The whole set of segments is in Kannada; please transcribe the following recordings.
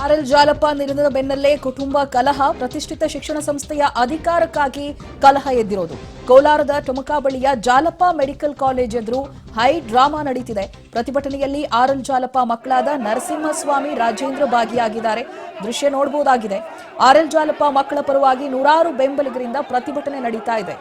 ಆರ್ಎಲ್ ಜಾಲಪ್ಪ ನಿಧನದ ಬೆನ್ನಲ್ಲೇ ಕುಟುಂಬ ಕಲಹ, ಪ್ರತಿಷ್ಠಿತ ಶಿಕ್ಷಣ ಸಂಸ್ಥೆಯ ಅಧಿಕಾರಕ್ಕಾಗಿ ಕಲಹ ಎದ್ದಿರೋದು. ಕೋಲಾರದ ಟೊಮಕಾ ಬಳಿಯ ಜಾಲಪ್ಪ ಮೆಡಿಕಲ್ ಕಾಲೇಜ್ ಎದುರು ಹೈ ಡ್ರಾಮಾ ನಡೀತಿದೆ. ಪ್ರತಿಭಟನೆಯಲ್ಲಿ ಆರ್ಎಲ್ ಜಾಲಪ್ಪ ಮಕ್ಕಳಾದ ನರಸಿಂಹಸ್ವಾಮಿ, ರಾಜೇಂದ್ರ ಭಾಗಿಯಾಗಿದ್ದಾರೆ. ದೃಶ್ಯ ನೋಡಬಹುದಾಗಿದೆ. ಆರ್ಎಲ್ ಜಾಲಪ್ಪ ಮಕ್ಕಳ ಪರವಾಗಿ ನೂರಾರು ಬೆಂಬಲಿಗರಿಂದ ಪ್ರತಿಭಟನೆ ನಡೀತಾ ಇದೆ.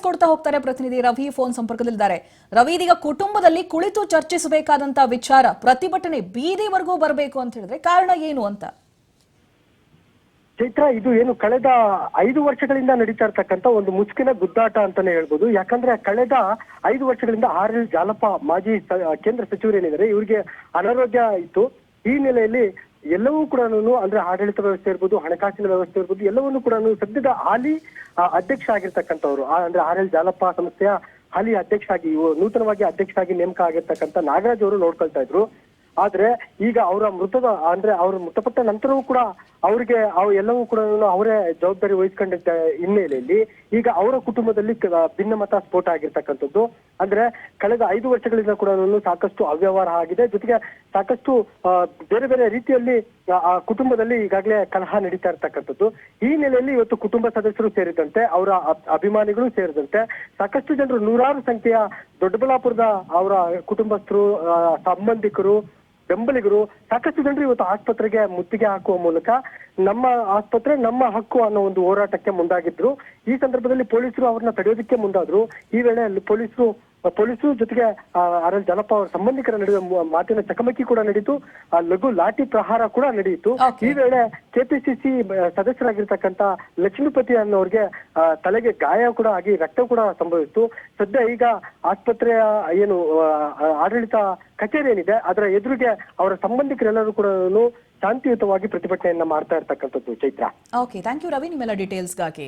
ಕೊಡ್ತಾ ಹೋಗ್ತಾರೆ ಪ್ರತಿನಿಧಿ ರವಿ. ಫೋನ್ ಸಂಪರ್ಕದಲ್ಲಿದ್ದಾರೆ. ರವಿ, ಇದೀಗ ಕುಟುಂಬದಲ್ಲಿ ಕುಳಿತು ಚರ್ಚಿಸಬೇಕಾದಂತ ವಿಚಾರ, ಪ್ರತಿಭಟನೆ ಬೀದಿವರೆಗೂ ಬರಬೇಕು ಅಂತ ಹೇಳಿದ್ರೆ ಕಾರಣ ಏನು ಅಂತ? ಚೈತ್ರ, ಇದು ಏನು ಕಳೆದ 5 ವರ್ಷಗಳಿಂದ ನಡೀತಾ ಇರ್ತಕ್ಕಂಥ ಒಂದು ಮುಚ್ಚಿನ ಗುದ್ದಾಟ ಅಂತಾನೆ ಹೇಳ್ಬೋದು. ಯಾಕಂದ್ರೆ ಕಳೆದ 5 ವರ್ಷಗಳಿಂದ ಆರ್ಎಲ್ ಜಾಲಪ್ಪ ಮಾಜಿ ಕೇಂದ್ರ ಸಚಿವರೇನಿದ್ದಾರೆ, ಇವರಿಗೆ ಅನಾರೋಗ್ಯ ಇತ್ತು. ಈ ನೆಲೆಯಲ್ಲಿ ಎಲ್ಲವೂ ಕೂಡ ಅಂದ್ರೆ ಆಡಳಿತ ವ್ಯವಸ್ಥೆ ಇರ್ಬೋದು, ಹಣಕಾಸಿನ ವ್ಯವಸ್ಥೆ ಇರ್ಬೋದು, ಎಲ್ಲವನ್ನೂ ಕೂಡ ಸದ್ಯದ ಹಾಲಿ ಅಧ್ಯಕ್ಷ ಆಗಿರ್ತಕ್ಕಂಥವ್ರು, ಅಂದ್ರೆ ಆರ್ಎಲ್ ಜಾಲಪ್ಪ ಸಂಸ್ಥೆಯ ಹಾಲಿ ಅಧ್ಯಕ್ಷ ಆಗಿ, ನೂತನವಾಗಿ ಅಧ್ಯಕ್ಷ ಆಗಿ ನೇಮಕ ಆಗಿರ್ತಕ್ಕಂಥ ನಾಗರಾಜ್ ಅವರು ನೋಡ್ಕೊಳ್ತಾ ಇದ್ರು. ಆದ್ರೆ ಈಗ ಅವರ ಅವ್ರು ಮೃತಪಟ್ಟ ನಂತರವೂ ಕೂಡ ಅವ್ರಿಗೆ ಎಲ್ಲವೂ ಕೂಡ ಅವರೇ ಜವಾಬ್ದಾರಿ ವಹಿಸ್ಕೊಂಡಿದ್ದ ಹಿನ್ನೆಲೆಯಲ್ಲಿ ಈಗ ಅವರ ಕುಟುಂಬದಲ್ಲಿ ಭಿನ್ನಮತ ಸ್ಫೋಟ ಆಗಿರ್ತಕ್ಕಂಥದ್ದು. ಅಂದ್ರೆ ಕಳೆದ 5 ವರ್ಷಗಳಿಂದ ಕೂಡ ಸಾಕಷ್ಟು ಅವ್ಯವಹಾರ ಆಗಿದೆ. ಜೊತೆಗೆ ಸಾಕಷ್ಟು ಬೇರೆ ಬೇರೆ ರೀತಿಯಲ್ಲಿ ಆ ಕುಟುಂಬದಲ್ಲಿ ಈಗಾಗಲೇ ಕಲಹ ನಡೀತಾ ಇರ್ತಕ್ಕಂಥದ್ದು. ಈ ನೆಲೆಯಲ್ಲಿ ಇವತ್ತು ಕುಟುಂಬ ಸದಸ್ಯರು ಸೇರಿದಂತೆ, ಅವರ ಅಭಿಮಾನಿಗಳು ಸೇರಿದಂತೆ ಸಾಕಷ್ಟು ಜನರು, ನೂರಾರು ಸಂಖ್ಯೆಯ ದೊಡ್ಡಬಳ್ಳಾಪುರದ ಅವರ ಕುಟುಂಬಸ್ಥರು, ಸಂಬಂಧಿಕರು, ಬೆಂಬಲಿಗರು, ಸಾಕಷ್ಟು ಜನರು ಇವತ್ತು ಆಸ್ಪತ್ರೆಗೆ ಮುತ್ತಿಗೆ ಹಾಕುವ ಮೂಲಕ ನಮ್ಮ ಆಸ್ಪತ್ರೆ ನಮ್ಮ ಹಕ್ಕು ಅನ್ನೋ ಒಂದು ಹೋರಾಟಕ್ಕೆ ಮುಂದಾಗಿದ್ರು. ಈ ಸಂದರ್ಭದಲ್ಲಿ ಪೊಲೀಸರು ಅವ್ರನ್ನ ತಡೆಯೋದಕ್ಕೆ ಮುಂದಾದ್ರು. ಈ ವೇಳೆ ಪೊಲೀಸರು ಜೊತೆಗೆ ಆರ್ಎಲ್ ಜಾಲಪ್ಪ ಅವರ ಸಂಬಂಧಿಕರ ನಡುವೆ ಮಾತಿನ ಚಕಮಕಿ ಕೂಡ ನಡೀತು. ಲಘು ಲಾಠಿ ಪ್ರಹಾರ ಕೂಡ ನಡೆಯಿತು. ಈ ವೇಳೆ ಕೆಪಿಸಿಸಿ ಸದಸ್ಯರಾಗಿರ್ತಕ್ಕಂಥ ಲಕ್ಷ್ಮೀಪತಿ ಅನ್ನೋರ್ಗೆ ತಲೆಗೆ ಗಾಯ ಕೂಡ ಆಗಿ ರಕ್ತ ಕೂಡ ಸಂಭವಿಸಿತು. ಸದ್ಯ ಈಗ ಆಸ್ಪತ್ರೆಯ ಏನು ಆಡಳಿತ ಕಚೇರಿ ಏನಿದೆ ಅದರ ಎದುರಿಗೆ ಅವರ ಸಂಬಂಧಿಕರೆಲ್ಲರೂ ಕೂಡ ಶಾಂತಿಯುತವಾಗಿ ಪ್ರತಿಭಟನೆಯನ್ನ ಮಾಡ್ತಾ ಇರ್ತಕ್ಕಂಥದ್ದು. Chaitra, okay, thank you Ravi, ನಿಮ್ಮೆಲ್ಲ ಡೀಟೇಲ್ಸ್ಗಾಗಿ.